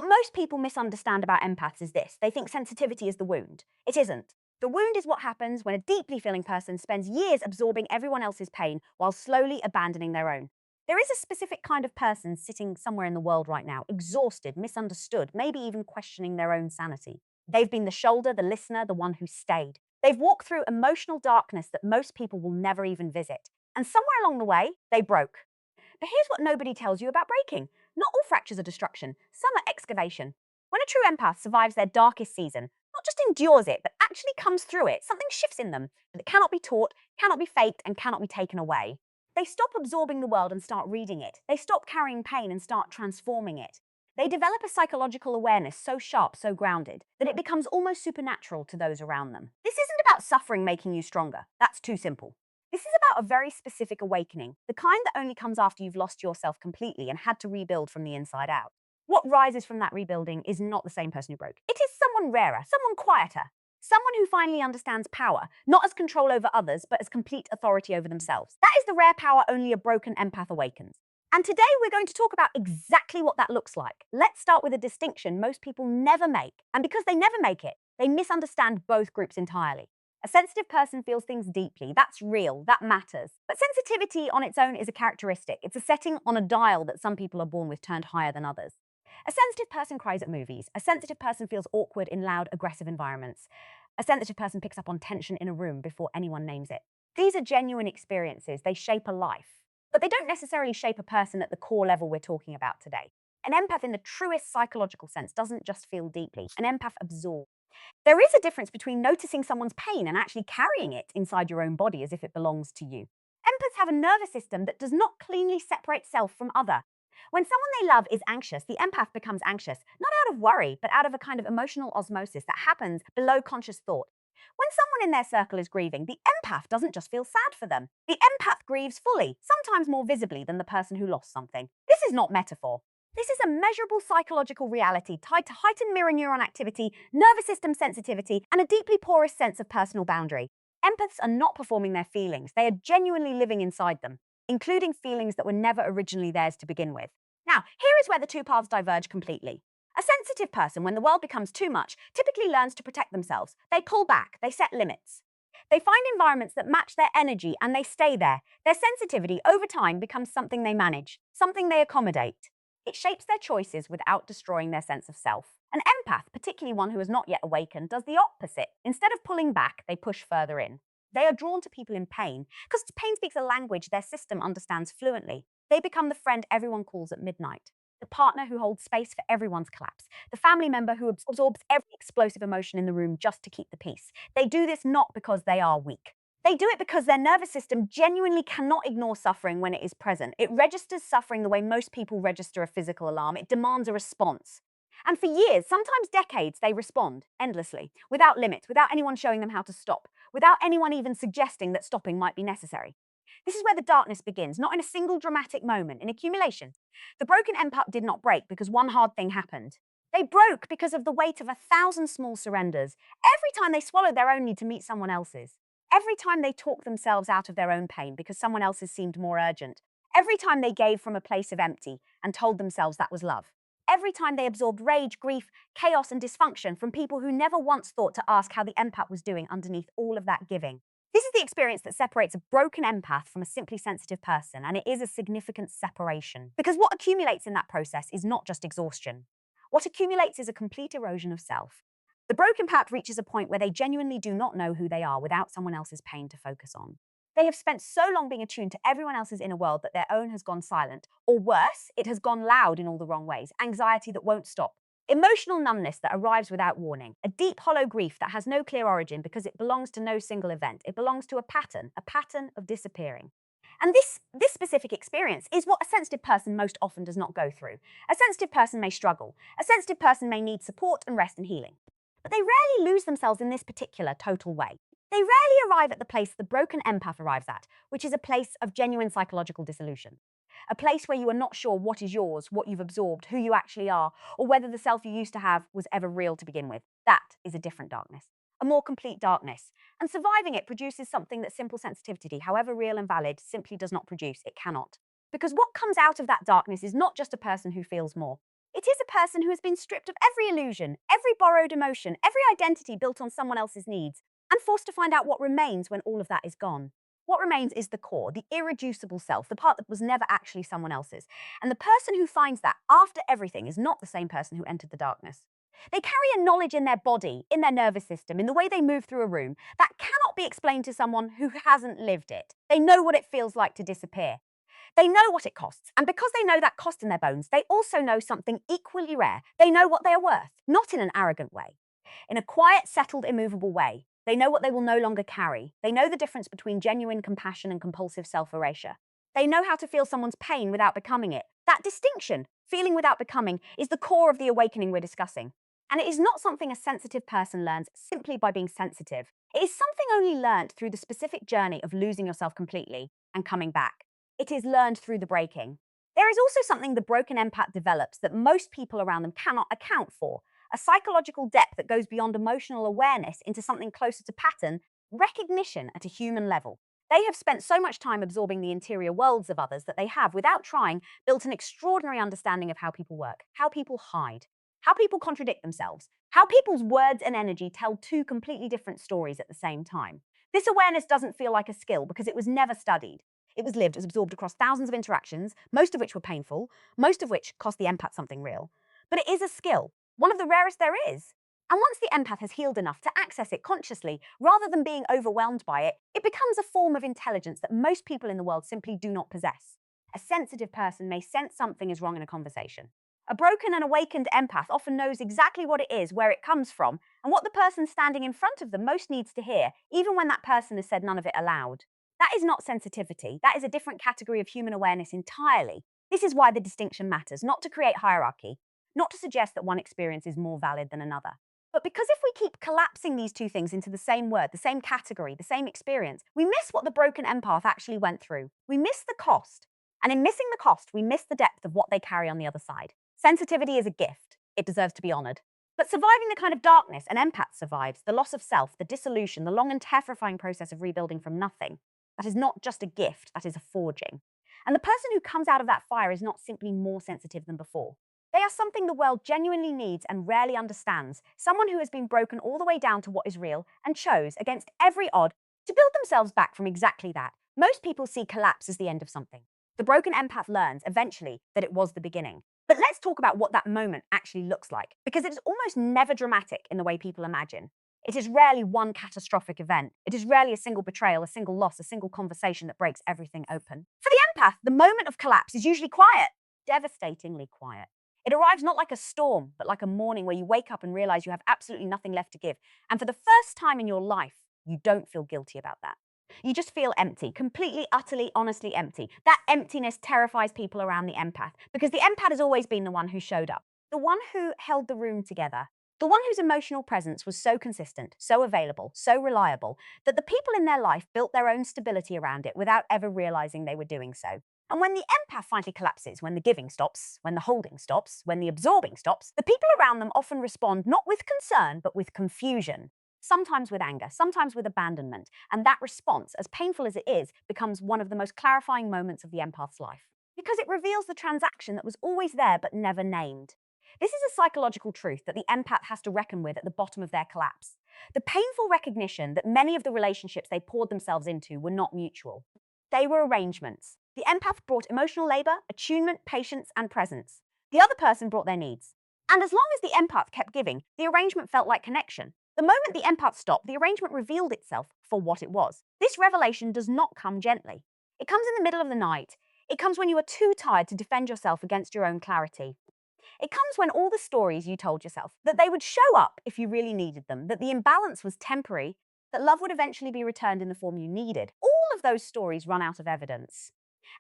What most people misunderstand about empaths is this. They think sensitivity is the wound. It isn't. The wound is what happens when a deeply feeling person spends years absorbing everyone else's pain while slowly abandoning their own. There is a specific kind of person sitting somewhere in the world right now, exhausted, misunderstood, maybe even questioning their own sanity. They've been the shoulder, the listener, the one who stayed. They've walked through emotional darkness that most people will never even visit. And somewhere along the way, they broke. But here's what nobody tells you about breaking. Not all fractures are destruction, some are excavation. When a true empath survives their darkest season, not just endures it, but actually comes through it, something shifts in them that cannot be taught, cannot be faked, and cannot be taken away. They stop absorbing the world and start reading it. They stop carrying pain and start transforming it. They develop a psychological awareness so sharp, so grounded, that it becomes almost supernatural to those around them. This isn't about suffering making you stronger. That's too simple. This is about a very specific awakening, the kind that only comes after you've lost yourself completely and had to rebuild from the inside out. What rises from that rebuilding is not the same person who broke. It is someone rarer, someone quieter, someone who finally understands power, not as control over others, but as complete authority over themselves. That is the rare power only a broken empath awakens. And today we're going to talk about exactly what that looks like. Let's start with a distinction most people never make. And because they never make it, they misunderstand both groups entirely. A sensitive person feels things deeply. That's real. That matters. But sensitivity on its own is a characteristic. It's a setting on a dial that some people are born with turned higher than others. A sensitive person cries at movies. A sensitive person feels awkward in loud, aggressive environments. A sensitive person picks up on tension in a room before anyone names it. These are genuine experiences. They shape a life. But they don't necessarily shape a person at the core level we're talking about today. An empath in the truest psychological sense doesn't just feel deeply. An empath absorbs. There is a difference between noticing someone's pain and actually carrying it inside your own body as if it belongs to you. Empaths have a nervous system that does not cleanly separate self from other. When someone they love is anxious, the empath becomes anxious, not out of worry, but out of a kind of emotional osmosis that happens below conscious thought. When someone in their circle is grieving, the empath doesn't just feel sad for them. The empath grieves fully, sometimes more visibly than the person who lost something. This is not metaphor. This is a measurable psychological reality tied to heightened mirror neuron activity, nervous system sensitivity, and a deeply porous sense of personal boundary. Empaths are not performing their feelings. They are genuinely living inside them, including feelings that were never originally theirs to begin with. Now, here is where the two paths diverge completely. A sensitive person, when the world becomes too much, typically learns to protect themselves. They pull back, they set limits. They find environments that match their energy and they stay there. Their sensitivity over time becomes something they manage, something they accommodate. It shapes their choices without destroying their sense of self. An empath, particularly one who has not yet awakened, does the opposite. Instead of pulling back, they push further in. They are drawn to people in pain because pain speaks a language their system understands fluently. They become the friend everyone calls at midnight, the partner who holds space for everyone's collapse, the family member who absorbs every explosive emotion in the room just to keep the peace. They do this not because they are weak. They do it because their nervous system genuinely cannot ignore suffering when it is present. It registers suffering the way most people register a physical alarm. It demands a response. And for years, sometimes decades, they respond endlessly, without limits, without anyone showing them how to stop, without anyone even suggesting that stopping might be necessary. This is where the darkness begins, not in a single dramatic moment, in accumulation. The broken empath did not break because one hard thing happened. They broke because of the weight of 1,000 small surrenders, every time they swallowed their own need to meet someone else's. Every time they talked themselves out of their own pain because someone else's seemed more urgent. Every time they gave from a place of empty and told themselves that was love. Every time they absorbed rage, grief, chaos, and dysfunction from people who never once thought to ask how the empath was doing underneath all of that giving. This is the experience that separates a broken empath from a simply sensitive person, and it is a significant separation. Because what accumulates in that process is not just exhaustion. What accumulates is a complete erosion of self. The broken empath reaches a point where they genuinely do not know who they are without someone else's pain to focus on. They have spent so long being attuned to everyone else's inner world that their own has gone silent. Or worse, it has gone loud in all the wrong ways. Anxiety that won't stop. Emotional numbness that arrives without warning. A deep, hollow grief that has no clear origin because it belongs to no single event. It belongs to a pattern of disappearing. And this specific experience is what a sensitive person most often does not go through. A sensitive person may struggle. A sensitive person may need support and rest and healing. But they rarely lose themselves in this particular total way. They rarely arrive at the place the broken empath arrives at, which is a place of genuine psychological dissolution. A place where you are not sure what is yours, what you've absorbed, who you actually are, or whether the self you used to have was ever real to begin with. That is a different darkness, a more complete darkness. And surviving it produces something that simple sensitivity, however real and valid, simply does not produce. It cannot. Because what comes out of that darkness is not just a person who feels more. It is a person who has been stripped of every illusion, every borrowed emotion, every identity built on someone else's needs, and forced to find out what remains when all of that is gone. What remains is the core, the irreducible self, the part that was never actually someone else's. And the person who finds that after everything is not the same person who entered the darkness. They carry a knowledge in their body, in their nervous system, in the way they move through a room that cannot be explained to someone who hasn't lived it. They know what it feels like to disappear. They know what it costs, and because they know that cost in their bones, they also know something equally rare. They know what they are worth, not in an arrogant way. In a quiet, settled, immovable way. They know what they will no longer carry. They know the difference between genuine compassion and compulsive self-erasure. They know how to feel someone's pain without becoming it. That distinction, feeling without becoming, is the core of the awakening we're discussing. And it is not something a sensitive person learns simply by being sensitive. It is something only learned through the specific journey of losing yourself completely and coming back. It is learned through the breaking. There is also something the broken empath develops that most people around them cannot account for, a psychological depth that goes beyond emotional awareness into something closer to pattern, recognition at a human level. They have spent so much time absorbing the interior worlds of others that they have, without trying, built an extraordinary understanding of how people work, how people hide, how people contradict themselves, how people's words and energy tell two completely different stories at the same time. This awareness doesn't feel like a skill because it was never studied. It was lived, it was absorbed across thousands of interactions, most of which were painful, most of which cost the empath something real. But it is a skill, one of the rarest there is. And once the empath has healed enough to access it consciously, rather than being overwhelmed by it, it becomes a form of intelligence that most people in the world simply do not possess. A sensitive person may sense something is wrong in a conversation. A broken and awakened empath often knows exactly what it is, where it comes from, and what the person standing in front of them most needs to hear, even when that person has said none of it aloud. That is not sensitivity. That is a different category of human awareness entirely. This is why the distinction matters, not to create hierarchy, not to suggest that one experience is more valid than another. But because if we keep collapsing these two things into the same word, the same category, the same experience, we miss what the broken empath actually went through. We miss the cost. And in missing the cost, we miss the depth of what they carry on the other side. Sensitivity is a gift. It deserves to be honored. But surviving the kind of darkness an empath survives, the loss of self, the dissolution, the long and terrifying process of rebuilding from nothing, that is not just a gift, that is a forging. And the person who comes out of that fire is not simply more sensitive than before. They are something the world genuinely needs and rarely understands, someone who has been broken all the way down to what is real and chose, against every odd, to build themselves back from exactly that. Most people see collapse as the end of something. The broken empath learns, eventually, that it was the beginning. But let's talk about what that moment actually looks like, because it is almost never dramatic in the way people imagine. It is rarely one catastrophic event. It is rarely a single betrayal, a single loss, a single conversation that breaks everything open. For the empath, the moment of collapse is usually quiet, devastatingly quiet. It arrives not like a storm, but like a morning where you wake up and realize you have absolutely nothing left to give. And for the first time in your life, you don't feel guilty about that. You just feel empty, completely, utterly, honestly empty. That emptiness terrifies people around the empath because the empath has always been the one who showed up, the one who held the room together, the one whose emotional presence was so consistent, so available, so reliable, that the people in their life built their own stability around it without ever realizing they were doing so. And when the empath finally collapses, when the giving stops, when the holding stops, when the absorbing stops, the people around them often respond not with concern, but with confusion. Sometimes with anger, sometimes with abandonment. And that response, as painful as it is, becomes one of the most clarifying moments of the empath's life. Because it reveals the transaction that was always there but never named. This is a psychological truth that the empath has to reckon with at the bottom of their collapse. The painful recognition that many of the relationships they poured themselves into were not mutual. They were arrangements. The empath brought emotional labor, attunement, patience, and presence. The other person brought their needs. And as long as the empath kept giving, the arrangement felt like connection. The moment the empath stopped, the arrangement revealed itself for what it was. This revelation does not come gently. It comes in the middle of the night. It comes when you are too tired to defend yourself against your own clarity. It comes when all the stories you told yourself, that they would show up if you really needed them, that the imbalance was temporary, that love would eventually be returned in the form you needed. All of those stories run out of evidence.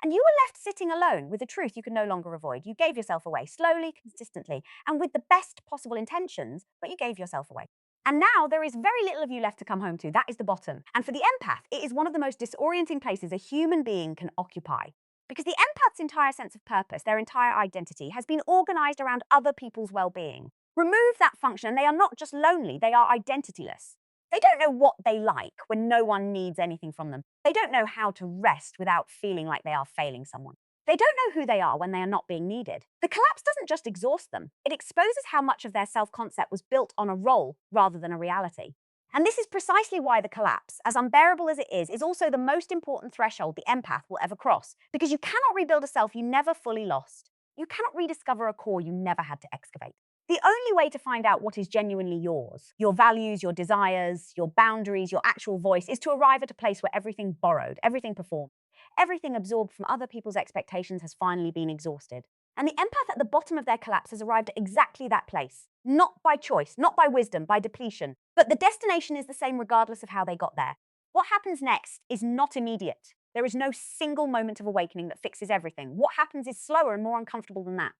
And you were left sitting alone with a truth you could no longer avoid. You gave yourself away slowly, consistently, and with the best possible intentions, but you gave yourself away. And now there is very little of you left to come home to. That is the bottom. And for the empath, it is one of the most disorienting places a human being can occupy. Because the empath's entire sense of purpose, their entire identity, has been organized around other people's well-being. Remove that function and they are not just lonely, they are identityless. They don't know what they like when no one needs anything from them. They don't know how to rest without feeling like they are failing someone. They don't know who they are when they are not being needed. The collapse doesn't just exhaust them, it exposes how much of their self-concept was built on a role rather than a reality. And this is precisely why the collapse, as unbearable as it is also the most important threshold the empath will ever cross. Because you cannot rebuild a self you never fully lost. You cannot rediscover a core you never had to excavate. The only way to find out what is genuinely yours, your values, your desires, your boundaries, your actual voice, is to arrive at a place where everything borrowed, everything performed, everything absorbed from other people's expectations has finally been exhausted. And the empath at the bottom of their collapse has arrived at exactly that place. Not by choice, not by wisdom, by depletion. But the destination is the same regardless of how they got there. What happens next is not immediate. There is no single moment of awakening that fixes everything. What happens is slower and more uncomfortable than that.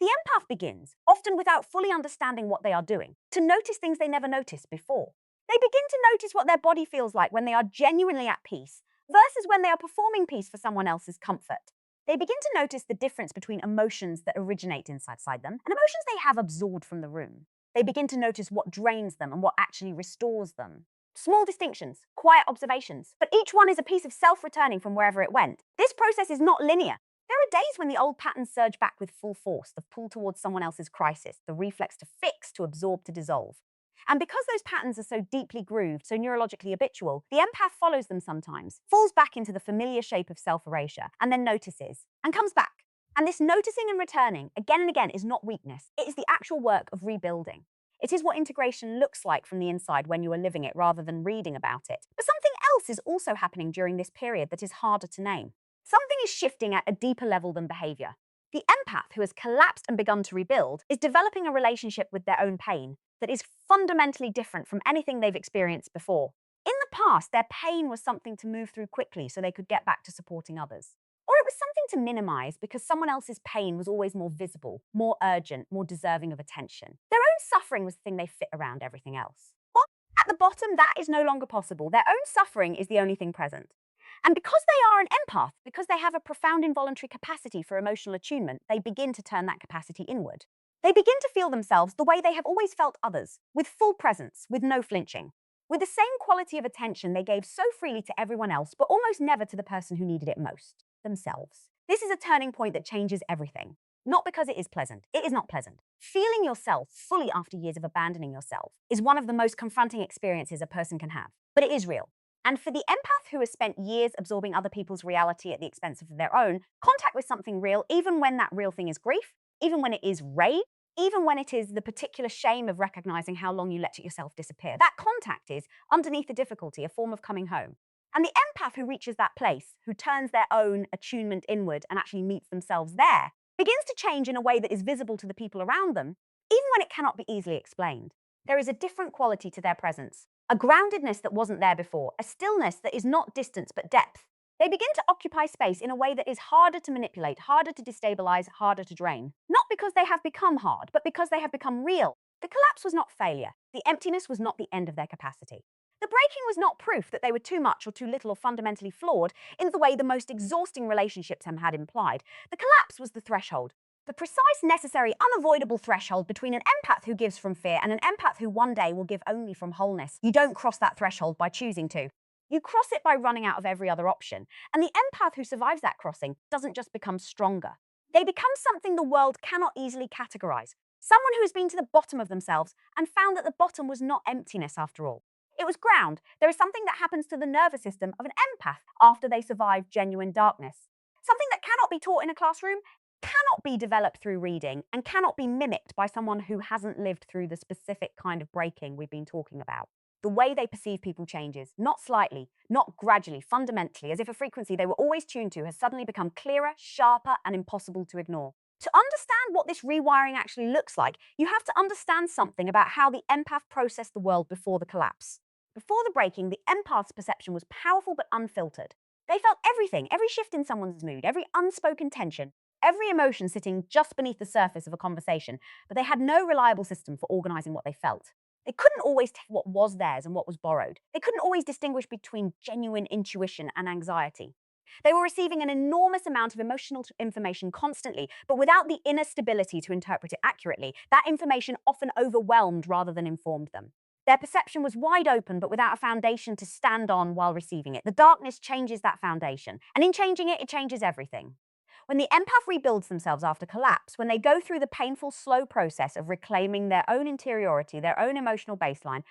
The empath begins, often without fully understanding what they are doing, to notice things they never noticed before. They begin to notice what their body feels like when they are genuinely at peace, versus when they are performing peace for someone else's comfort. They begin to notice the difference between emotions that originate inside them and emotions they have absorbed from the room. They begin to notice what drains them and what actually restores them. Small distinctions, quiet observations, but each one is a piece of self returning from wherever it went. This process is not linear. There are days when the old patterns surge back with full force, the pull towards someone else's crisis, the reflex to fix, to absorb, to dissolve. And because those patterns are so deeply grooved, so neurologically habitual, the empath follows them sometimes, falls back into the familiar shape of self-erasure, and then notices, and comes back. And this noticing and returning, again and again, is not weakness. It is the actual work of rebuilding. It is what integration looks like from the inside when you are living it rather than reading about it. But something else is also happening during this period that is harder to name. Something is shifting at a deeper level than behavior. The empath who has collapsed and begun to rebuild is developing a relationship with their own pain that is fundamentally different from anything they've experienced before. In the past, their pain was something to move through quickly so they could get back to supporting others. Or it was something to minimize because someone else's pain was always more visible, more urgent, more deserving of attention. Their own suffering was the thing they fit around everything else. Well, at the bottom, that is no longer possible. Their own suffering is the only thing present. And because they are an empath, because they have a profound involuntary capacity for emotional attunement, they begin to turn that capacity inward. They begin to feel themselves the way they have always felt others, with full presence, with no flinching. With the same quality of attention they gave so freely to everyone else, but almost never to the person who needed it most, themselves. This is a turning point that changes everything. Not because it is pleasant. It is not pleasant. Feeling yourself fully after years of abandoning yourself is one of the most confronting experiences a person can have, but it is real. And for the empath who has spent years absorbing other people's reality at the expense of their own, contact with something real, even when that real thing is grief, even when it is rage, even when it is the particular shame of recognizing how long you let yourself disappear. That contact is, underneath the difficulty, a form of coming home. And the empath who reaches that place, who turns their own attunement inward and actually meets themselves there, begins to change in a way that is visible to the people around them, even when it cannot be easily explained. There is a different quality to their presence, a groundedness that wasn't there before, a stillness that is not distance but depth. They begin to occupy space in a way that is harder to manipulate, harder to destabilize, harder to drain. Not because they have become hard, but because they have become real. The collapse was not failure. The emptiness was not the end of their capacity. The breaking was not proof that they were too much or too little or fundamentally flawed in the way the most exhausting relationships had implied. The collapse was the threshold. The precise, necessary, unavoidable threshold between an empath who gives from fear and an empath who one day will give only from wholeness. You don't cross that threshold by choosing to. You cross it by running out of every other option. And the empath who survives that crossing doesn't just become stronger. They become something the world cannot easily categorize. Someone who has been to the bottom of themselves and found that the bottom was not emptiness after all. It was ground. There is something that happens to the nervous system of an empath after they survive genuine darkness. Something that cannot be taught in a classroom, cannot be developed through reading, and cannot be mimicked by someone who hasn't lived through the specific kind of breaking we've been talking about. The way they perceive people changes, not slightly, not gradually, fundamentally, as if a frequency they were always tuned to has suddenly become clearer, sharper, and impossible to ignore. To understand what this rewiring actually looks like, you have to understand something about how the empath processed the world before the collapse. Before the breaking, the empath's perception was powerful but unfiltered. They felt everything, every shift in someone's mood, every unspoken tension, every emotion sitting just beneath the surface of a conversation, but they had no reliable system for organizing what they felt. They couldn't always tell what was theirs and what was borrowed. They couldn't always distinguish between genuine intuition and anxiety. They were receiving an enormous amount of emotional information constantly, but without the inner stability to interpret it accurately. That information often overwhelmed rather than informed them. Their perception was wide open, but without a foundation to stand on while receiving it. The darkness changes that foundation, and in changing it, it changes everything. When the empath rebuilds themselves after collapse, when they go through the painful, slow process of reclaiming their own interiority, their own emotional baseline,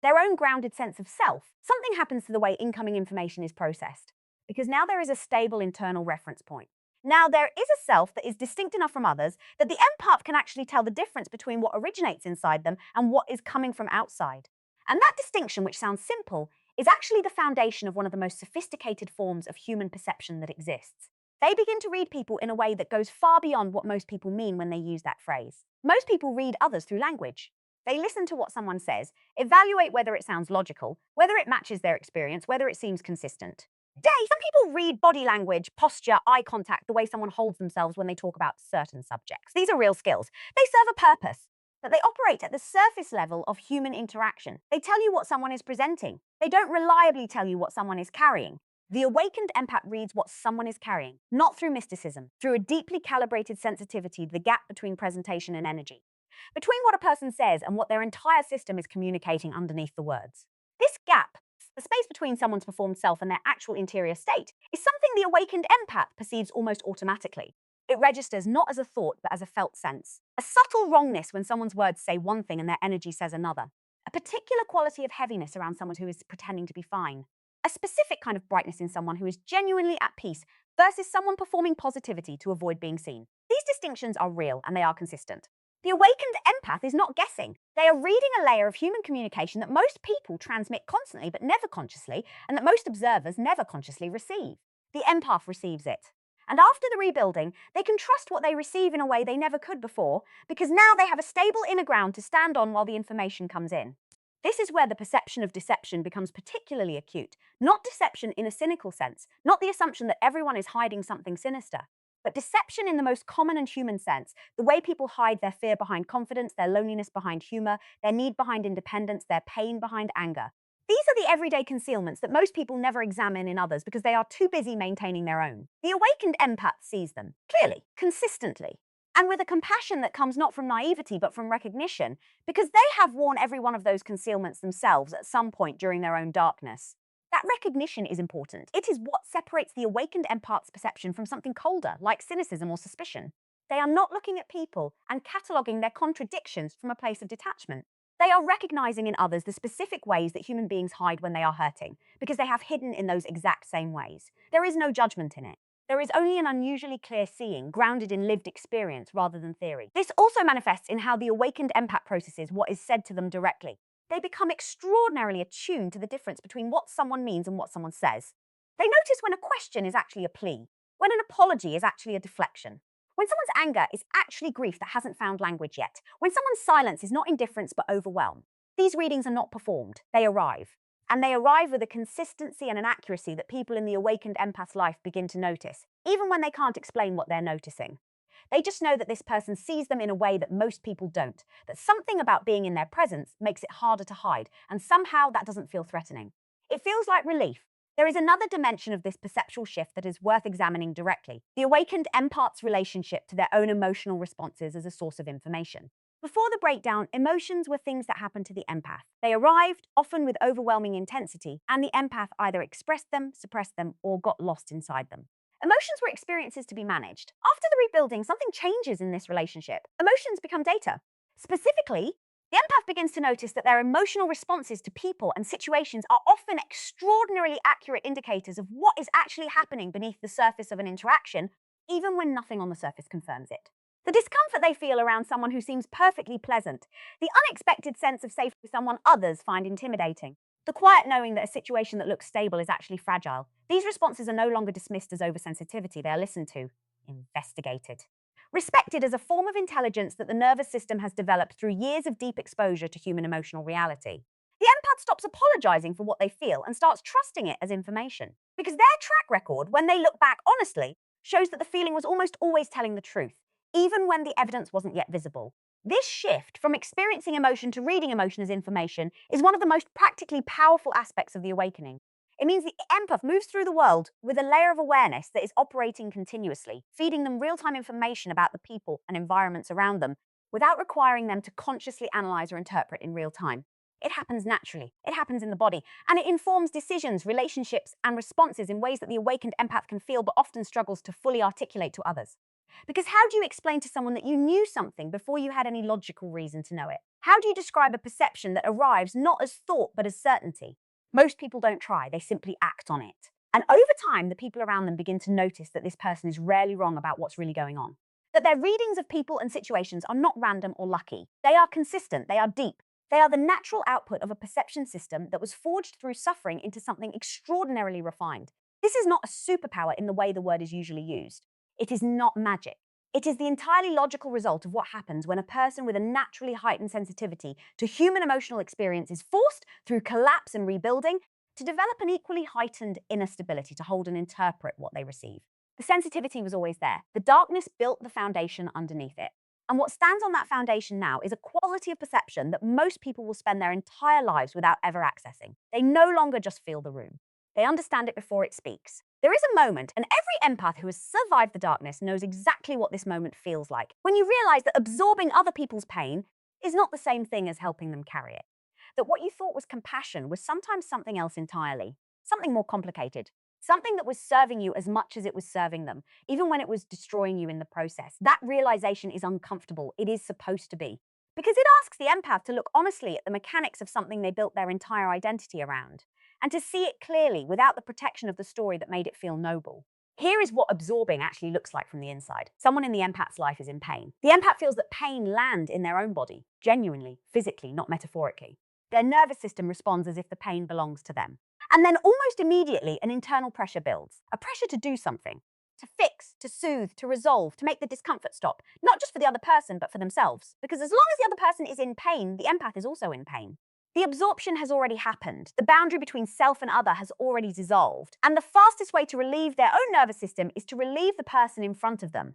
their own grounded sense of self, something happens to the way incoming information is processed. Because now there is a stable internal reference point. Now there is a self that is distinct enough from others that the empath can actually tell the difference between what originates inside them and what is coming from outside. And that distinction, which sounds simple, is actually the foundation of one of the most sophisticated forms of human perception that exists. They begin to read people in a way that goes far beyond what most people mean when they use that phrase. Most people read others through language. They listen to what someone says, evaluate whether it sounds logical, whether it matches their experience, whether it seems consistent. Some people read body language, posture, eye contact, the way someone holds themselves when they talk about certain subjects. These are real skills. They serve a purpose, but they operate at the surface level of human interaction. They tell you what someone is presenting. They don't reliably tell you what someone is carrying. The awakened empath reads what someone is carrying, not through mysticism, through a deeply calibrated sensitivity to the gap between presentation and energy, between what a person says and what their entire system is communicating underneath the words. This gap, the space between someone's performed self and their actual interior state, is something the awakened empath perceives almost automatically. It registers not as a thought, but as a felt sense. A subtle wrongness when someone's words say one thing and their energy says another. A particular quality of heaviness around someone who is pretending to be fine. A specific kind of brightness in someone who is genuinely at peace versus someone performing positivity to avoid being seen. These distinctions are real and they are consistent. The awakened empath is not guessing. They are reading a layer of human communication that most people transmit constantly but never consciously, and that most observers never consciously receive. The empath receives it. And after the rebuilding, they can trust what they receive in a way they never could before, because now they have a stable inner ground to stand on while the information comes in. This is where the perception of deception becomes particularly acute. Not deception in a cynical sense, not the assumption that everyone is hiding something sinister, but deception in the most common and human sense, the way people hide their fear behind confidence, their loneliness behind humor, their need behind independence, their pain behind anger. These are the everyday concealments that most people never examine in others because they are too busy maintaining their own. The awakened empath sees them, clearly, consistently, and with a compassion that comes not from naivety but from recognition, because they have worn every one of those concealments themselves at some point during their own darkness. That recognition is important. It is what separates the awakened empath's perception from something colder, like cynicism or suspicion. They are not looking at people and cataloguing their contradictions from a place of detachment. They are recognizing in others the specific ways that human beings hide when they are hurting, because they have hidden in those exact same ways. There is no judgment in it. There is only an unusually clear seeing, grounded in lived experience rather than theory. This also manifests in how the awakened empath processes what is said to them directly. They become extraordinarily attuned to the difference between what someone means and what someone says. They notice when a question is actually a plea, when an apology is actually a deflection, when someone's anger is actually grief that hasn't found language yet, when someone's silence is not indifference but overwhelm. These readings are not performed, they arrive. And they arrive with a consistency and an accuracy that people in the awakened empath's life begin to notice, even when they can't explain what they're noticing. They just know that this person sees them in a way that most people don't, that something about being in their presence makes it harder to hide, and somehow that doesn't feel threatening. It feels like relief. There is another dimension of this perceptual shift that is worth examining directly: the awakened empath's relationship to their own emotional responses as a source of information. Before the breakdown, emotions were things that happened to the empath. They arrived, often with overwhelming intensity, and the empath either expressed them, suppressed them, or got lost inside them. Emotions were experiences to be managed. After the rebuilding, something changes in this relationship. Emotions become data. Specifically, the empath begins to notice that their emotional responses to people and situations are often extraordinarily accurate indicators of what is actually happening beneath the surface of an interaction, even when nothing on the surface confirms it. The discomfort they feel around someone who seems perfectly pleasant, the unexpected sense of safety with someone others find intimidating, the quiet knowing that a situation that looks stable is actually fragile. These responses are no longer dismissed as oversensitivity, they are listened to, investigated, respected as a form of intelligence that the nervous system has developed through years of deep exposure to human emotional reality. The empath stops apologizing for what they feel and starts trusting it as information, because their track record, when they look back honestly, shows that the feeling was almost always telling the truth, even when the evidence wasn't yet visible. This shift from experiencing emotion to reading emotion as information is one of the most practically powerful aspects of the awakening. It means the empath moves through the world with a layer of awareness that is operating continuously, feeding them real-time information about the people and environments around them without requiring them to consciously analyze or interpret in real time. It happens naturally. It happens in the body. And it informs decisions, relationships, and responses in ways that the awakened empath can feel but often struggles to fully articulate to others. Because how do you explain to someone that you knew something before you had any logical reason to know it? How do you describe a perception that arrives not as thought but as certainty? Most people don't try, they simply act on it. And over time, the people around them begin to notice that this person is rarely wrong about what's really going on. That their readings of people and situations are not random or lucky. They are consistent, they are deep. They are the natural output of a perception system that was forged through suffering into something extraordinarily refined. This is not a superpower in the way the word is usually used. It is not magic. It is the entirely logical result of what happens when a person with a naturally heightened sensitivity to human emotional experience is forced, through collapse and rebuilding, to develop an equally heightened inner stability to hold and interpret what they receive. The sensitivity was always there. The darkness built the foundation underneath it. And what stands on that foundation now is a quality of perception that most people will spend their entire lives without ever accessing. They no longer just feel the room. They understand it before it speaks. There is a moment, and every empath who has survived the darkness knows exactly what this moment feels like, when you realize that absorbing other people's pain is not the same thing as helping them carry it. That what you thought was compassion was sometimes something else entirely, something more complicated, something that was serving you as much as it was serving them, even when it was destroying you in the process. That realization is uncomfortable. It is supposed to be. Because it asks the empath to look honestly at the mechanics of something they built their entire identity around, and to see it clearly without the protection of the story that made it feel noble. Here is what absorbing actually looks like from the inside. Someone in the empath's life is in pain. The empath feels that pain lands in their own body, genuinely, physically, not metaphorically. Their nervous system responds as if the pain belongs to them. And then almost immediately, an internal pressure builds. A pressure to do something, to fix, to soothe, to resolve, to make the discomfort stop. Not just for the other person, but for themselves. Because as long as the other person is in pain, the empath is also in pain. The absorption has already happened. The boundary between self and other has already dissolved. And the fastest way to relieve their own nervous system is to relieve the person in front of them.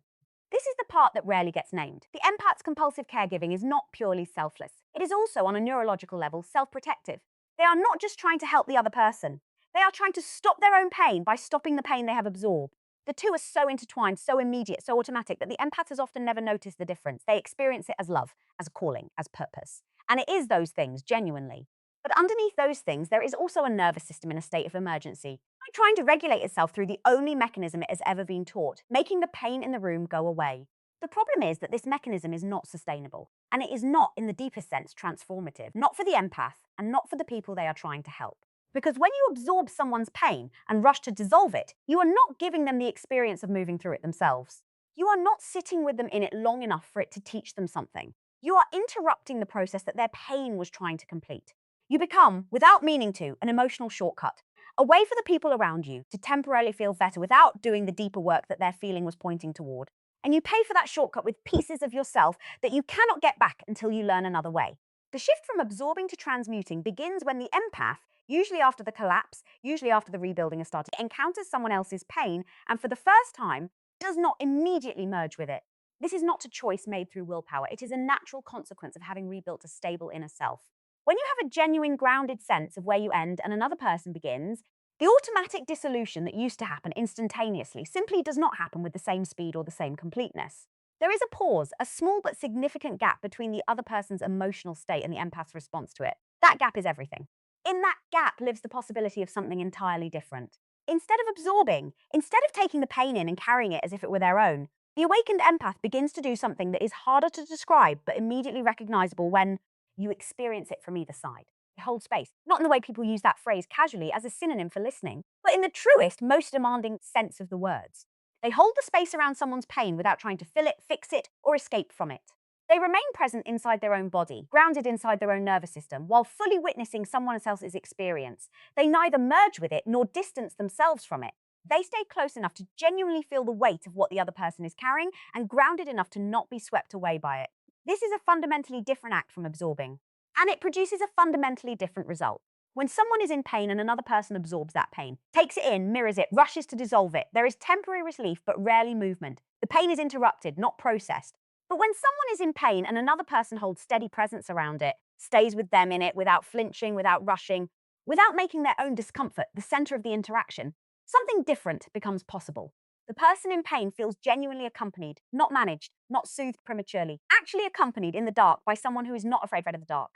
This is the part that rarely gets named. The empath's compulsive caregiving is not purely selfless. It is also, on a neurological level, self-protective. They are not just trying to help the other person. They are trying to stop their own pain by stopping the pain they have absorbed. The two are so intertwined, so immediate, so automatic that the empath has often never noticed the difference. They experience it as love, as a calling, as purpose. And it is those things, genuinely. But underneath those things, there is also a nervous system in a state of emergency, trying to regulate itself through the only mechanism it has ever been taught, making the pain in the room go away. The problem is that this mechanism is not sustainable, and it is not, in the deepest sense, transformative, not for the empath and not for the people they are trying to help. Because when you absorb someone's pain and rush to dissolve it, you are not giving them the experience of moving through it themselves. You are not sitting with them in it long enough for it to teach them something. You are interrupting the process that their pain was trying to complete. You become, without meaning to, an emotional shortcut, a way for the people around you to temporarily feel better without doing the deeper work that their feeling was pointing toward. And you pay for that shortcut with pieces of yourself that you cannot get back until you learn another way. The shift from absorbing to transmuting begins when the empath, usually after the collapse, usually after the rebuilding has started, encounters someone else's pain and for the first time does not immediately merge with it. This is not a choice made through willpower. It is a natural consequence of having rebuilt a stable inner self. When you have a genuine grounded sense of where you end and another person begins, the automatic dissolution that used to happen instantaneously simply does not happen with the same speed or the same completeness. There is a pause, a small but significant gap between the other person's emotional state and the empath's response to it. That gap is everything. In that gap lives the possibility of something entirely different. Instead of absorbing, instead of taking the pain in and carrying it as if it were their own, the awakened empath begins to do something that is harder to describe but immediately recognizable when you experience it from either side. They hold space, not in the way people use that phrase casually as a synonym for listening, but in the truest, most demanding sense of the words. They hold the space around someone's pain without trying to fill it, fix it, or escape from it. They remain present inside their own body, grounded inside their own nervous system, while fully witnessing someone else's experience. They neither merge with it nor distance themselves from it. They stay close enough to genuinely feel the weight of what the other person is carrying and grounded enough to not be swept away by it. This is a fundamentally different act from absorbing, and it produces a fundamentally different result. When someone is in pain and another person absorbs that pain, takes it in, mirrors it, rushes to dissolve it, there is temporary relief but rarely movement. The pain is interrupted, not processed. But when someone is in pain and another person holds steady presence around it, stays with them in it without flinching, without rushing, without making their own discomfort the center of the interaction, something different becomes possible. The person in pain feels genuinely accompanied, not managed, not soothed prematurely, actually accompanied in the dark by someone who is not afraid of the dark.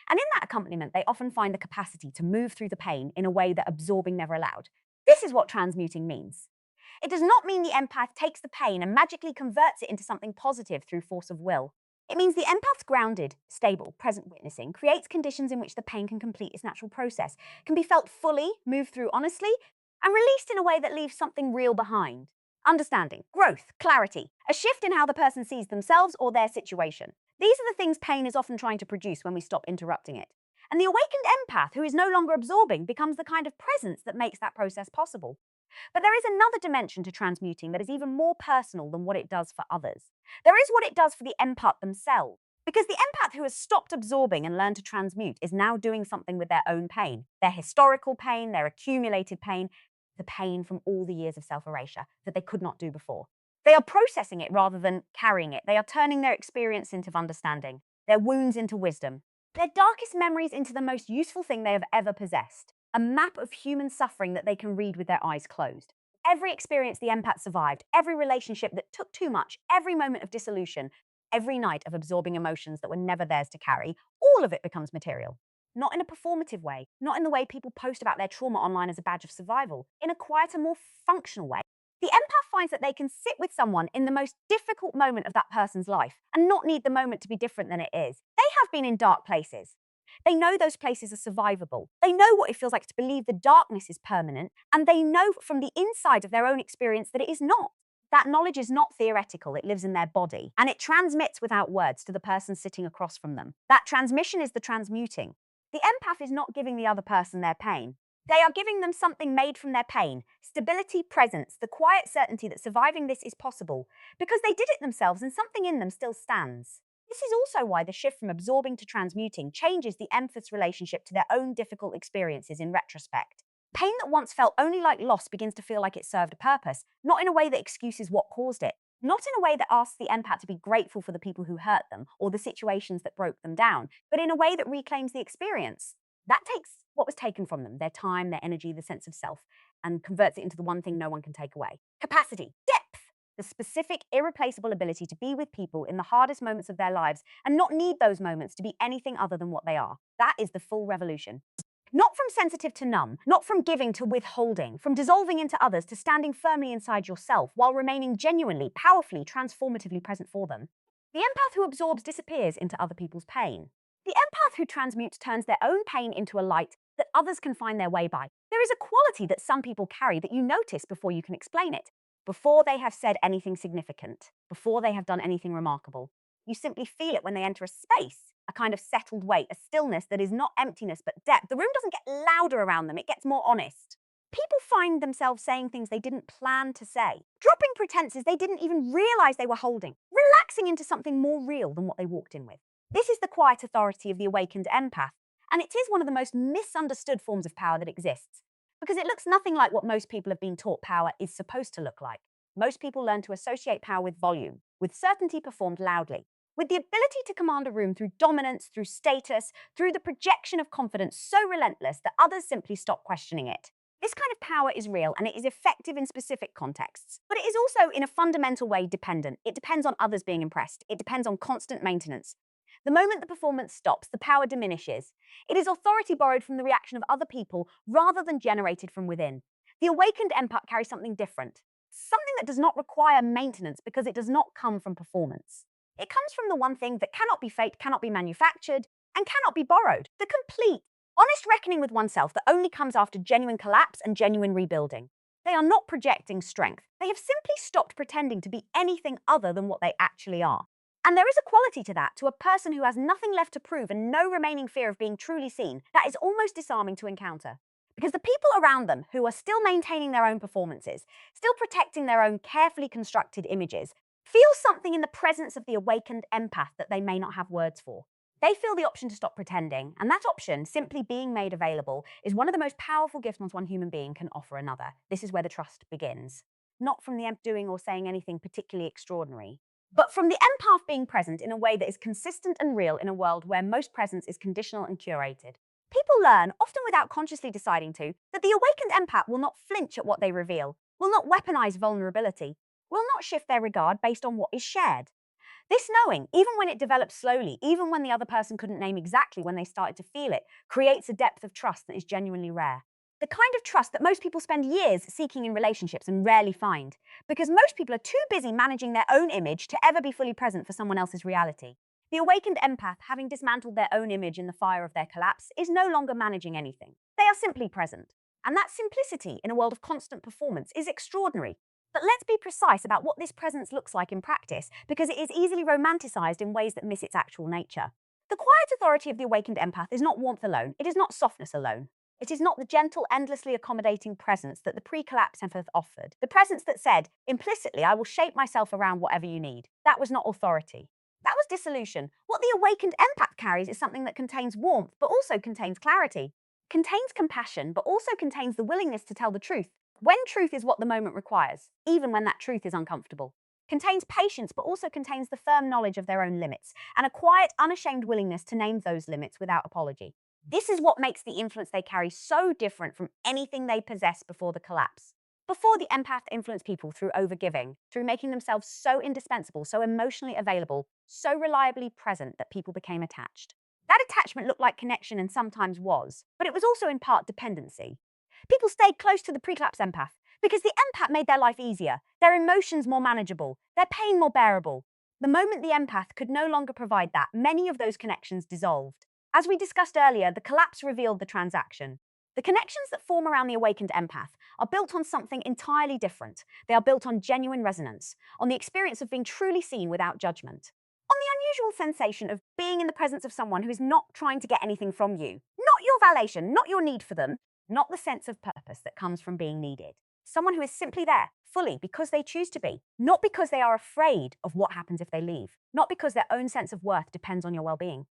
And in that accompaniment, they often find the capacity to move through the pain in a way that absorbing never allowed. This is what transmuting means. It does not mean the empath takes the pain and magically converts it into something positive through force of will. It means the empath's grounded, stable, present witnessing creates conditions in which the pain can complete its natural process, can be felt fully, moved through honestly, and released in a way that leaves something real behind. Understanding, growth, clarity, a shift in how the person sees themselves or their situation. These are the things pain is often trying to produce when we stop interrupting it. And the awakened empath, who is no longer absorbing, becomes the kind of presence that makes that process possible. But there is another dimension to transmuting that is even more personal than what it does for others. There is what it does for the empath themselves. Because the empath who has stopped absorbing and learned to transmute is now doing something with their own pain, their historical pain, their accumulated pain, the pain from all the years of self-erasure that they could not do before. They are processing it rather than carrying it. They are turning their experience into understanding, their wounds into wisdom, their darkest memories into the most useful thing they have ever possessed, a map of human suffering that they can read with their eyes closed. Every experience the empath survived, every relationship that took too much, every moment of dissolution, every night of absorbing emotions that were never theirs to carry, all of it becomes material. Not in a performative way, not in the way people post about their trauma online as a badge of survival, in a quieter, more functional way. The empath finds that they can sit with someone in the most difficult moment of that person's life and not need the moment to be different than it is. They have been in dark places. They know those places are survivable. They know what it feels like to believe the darkness is permanent, and they know from the inside of their own experience that it is not. That knowledge is not theoretical, it lives in their body, and it transmits without words to the person sitting across from them. That transmission is the transmuting. The empath is not giving the other person their pain. They are giving them something made from their pain, stability, presence, the quiet certainty that surviving this is possible, because they did it themselves and something in them still stands. This is also why the shift from absorbing to transmuting changes the empath's relationship to their own difficult experiences in retrospect. Pain that once felt only like loss begins to feel like it served a purpose, not in a way that excuses what caused it, not in a way that asks the empath to be grateful for the people who hurt them or the situations that broke them down, but in a way that reclaims the experience. That takes what was taken from them, their time, their energy, the sense of self, and converts it into the one thing no one can take away. Capacity, depth, the specific, irreplaceable ability to be with people in the hardest moments of their lives and not need those moments to be anything other than what they are. That is the full revolution. Not from sensitive to numb, not from giving to withholding, from dissolving into others to standing firmly inside yourself while remaining genuinely, powerfully, transformatively present for them. The empath who absorbs disappears into other people's pain. The empath who transmutes turns their own pain into a light that others can find their way by. There is a quality that some people carry that you notice before you can explain it, before they have said anything significant, before they have done anything remarkable. You simply feel it when they enter a space, a kind of settled weight, a stillness that is not emptiness but depth. The room doesn't get louder around them, it gets more honest. People find themselves saying things they didn't plan to say, dropping pretenses they didn't even realize they were holding, relaxing into something more real than what they walked in with. This is the quiet authority of the awakened empath, and it is one of the most misunderstood forms of power that exists, because it looks nothing like what most people have been taught power is supposed to look like. Most people learn to associate power with volume, with certainty performed loudly, with the ability to command a room through dominance, through status, through the projection of confidence so relentless that others simply stop questioning it. This kind of power is real and it is effective in specific contexts, but it is also in a fundamental way dependent. It depends on others being impressed. It depends on constant maintenance. The moment the performance stops, the power diminishes. It is authority borrowed from the reaction of other people rather than generated from within. The awakened empath carries something different, something that does not require maintenance because it does not come from performance. It comes from the one thing that cannot be faked, cannot be manufactured, and cannot be borrowed, the complete, honest reckoning with oneself that only comes after genuine collapse and genuine rebuilding. They are not projecting strength. They have simply stopped pretending to be anything other than what they actually are. And there is a quality to that, to a person who has nothing left to prove and no remaining fear of being truly seen, that is almost disarming to encounter. Because the people around them who are still maintaining their own performances, still protecting their own carefully constructed images, feel something in the presence of the awakened empath that they may not have words for. They feel the option to stop pretending, and that option, simply being made available, is one of the most powerful gifts one human being can offer another. This is where the trust begins. Not from the empath doing or saying anything particularly extraordinary, but from the empath being present in a way that is consistent and real in a world where most presence is conditional and curated. People learn, often without consciously deciding to, that the awakened empath will not flinch at what they reveal, will not weaponize vulnerability, will not shift their regard based on what is shared. This knowing, even when it develops slowly, even when the other person couldn't name exactly when they started to feel it, creates a depth of trust that is genuinely rare. The kind of trust that most people spend years seeking in relationships and rarely find, because most people are too busy managing their own image to ever be fully present for someone else's reality. The awakened empath, having dismantled their own image in the fire of their collapse, is no longer managing anything. They are simply present. And that simplicity in a world of constant performance is extraordinary. But let's be precise about what this presence looks like in practice, because it is easily romanticized in ways that miss its actual nature. The quiet authority of the awakened empath is not warmth alone, it is not softness alone. It is not the gentle, endlessly accommodating presence that the pre-collapse empath offered. The presence that said, implicitly, I will shape myself around whatever you need. That was not authority. That was dissolution. What the awakened empath carries is something that contains warmth, but also contains clarity. Contains compassion, but also contains the willingness to tell the truth, when truth is what the moment requires, even when that truth is uncomfortable. Contains patience, but also contains the firm knowledge of their own limits, and a quiet, unashamed willingness to name those limits without apology. This is what makes the influence they carry so different from anything they possessed before the collapse. Before, the empath influenced people through overgiving, through making themselves so indispensable, so emotionally available, so reliably present that people became attached. That attachment looked like connection and sometimes was, but it was also in part dependency. People stayed close to the pre-collapse empath because the empath made their life easier, their emotions more manageable, their pain more bearable. The moment the empath could no longer provide that, many of those connections dissolved. As we discussed earlier, the collapse revealed the transaction. The connections that form around the awakened empath are built on something entirely different. They are built on genuine resonance, on the experience of being truly seen without judgment, on the unusual sensation of being in the presence of someone who is not trying to get anything from you, not your validation, not your need for them, not the sense of purpose that comes from being needed. Someone who is simply there, fully, because they choose to be, not because they are afraid of what happens if they leave, not because their own sense of worth depends on your well-being,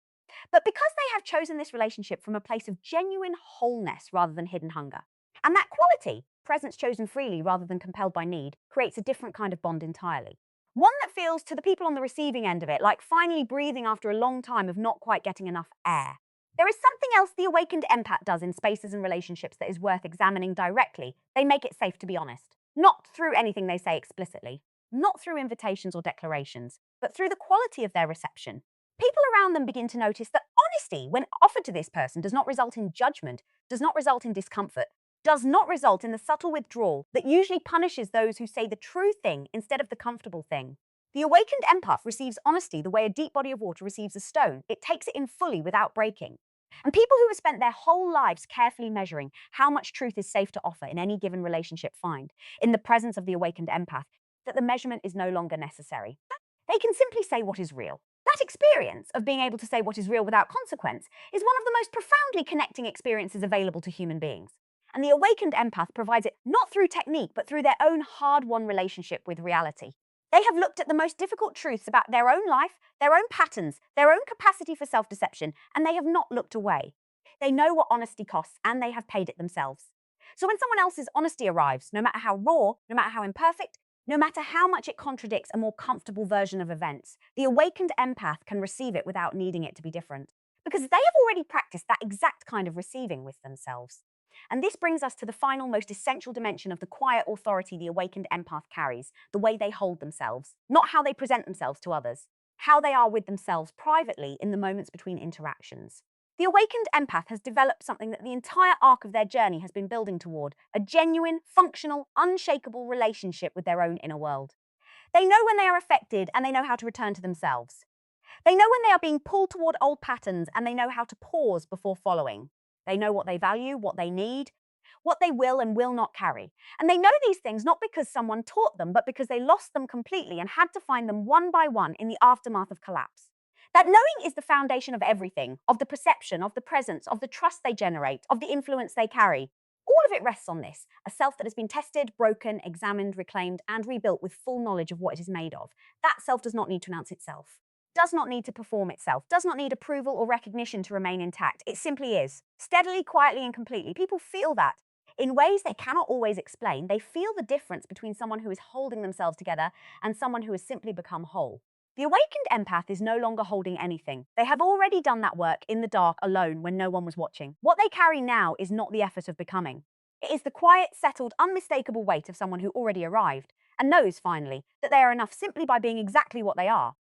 but because they have chosen this relationship from a place of genuine wholeness rather than hidden hunger. And that quality, presence chosen freely rather than compelled by need, creates a different kind of bond entirely. One that feels to the people on the receiving end of it like finally breathing after a long time of not quite getting enough air. There is something else the awakened empath does in spaces and relationships that is worth examining directly. They make it safe to be honest. Not through anything they say explicitly, not through invitations or declarations, but through the quality of their reception. People around them begin to notice that honesty, when offered to this person, does not result in judgment, does not result in discomfort, does not result in the subtle withdrawal that usually punishes those who say the true thing instead of the comfortable thing. The awakened empath receives honesty the way a deep body of water receives a stone. It takes it in fully without breaking. And people who have spent their whole lives carefully measuring how much truth is safe to offer in any given relationship find, in the presence of the awakened empath, that the measurement is no longer necessary. They can simply say what is real. That experience of being able to say what is real without consequence is one of the most profoundly connecting experiences available to human beings. And the awakened empath provides it not through technique, but through their own hard-won relationship with reality. They have looked at the most difficult truths about their own life, their own patterns, their own capacity for self-deception, and they have not looked away. They know what honesty costs, and they have paid it themselves. So when someone else's honesty arrives, no matter how raw, no matter how imperfect, no matter how much it contradicts a more comfortable version of events, the awakened empath can receive it without needing it to be different, because they have already practiced that exact kind of receiving with themselves. And this brings us to the final, most essential dimension of the quiet authority the awakened empath carries, the way they hold themselves, not how they present themselves to others, how they are with themselves privately in the moments between interactions. The awakened empath has developed something that the entire arc of their journey has been building toward, a genuine, functional, unshakable relationship with their own inner world. They know when they are affected and they know how to return to themselves. They know when they are being pulled toward old patterns and they know how to pause before following. They know what they value, what they need, what they will and will not carry. And they know these things not because someone taught them, but because they lost them completely and had to find them one by one in the aftermath of collapse. That knowing is the foundation of everything, of the perception, of the presence, of the trust they generate, of the influence they carry. All of it rests on this, a self that has been tested, broken, examined, reclaimed, and rebuilt with full knowledge of what it is made of. That self does not need to announce itself, does not need to perform itself, does not need approval or recognition to remain intact. It simply is. Steadily, quietly, and completely. People feel that. In ways they cannot always explain, they feel the difference between someone who is holding themselves together and someone who has simply become whole. The awakened empath is no longer holding anything. They have already done that work in the dark, alone, when no one was watching. What they carry now is not the effort of becoming. It is the quiet, settled, unmistakable weight of someone who already arrived and knows, finally, that they are enough simply by being exactly what they are.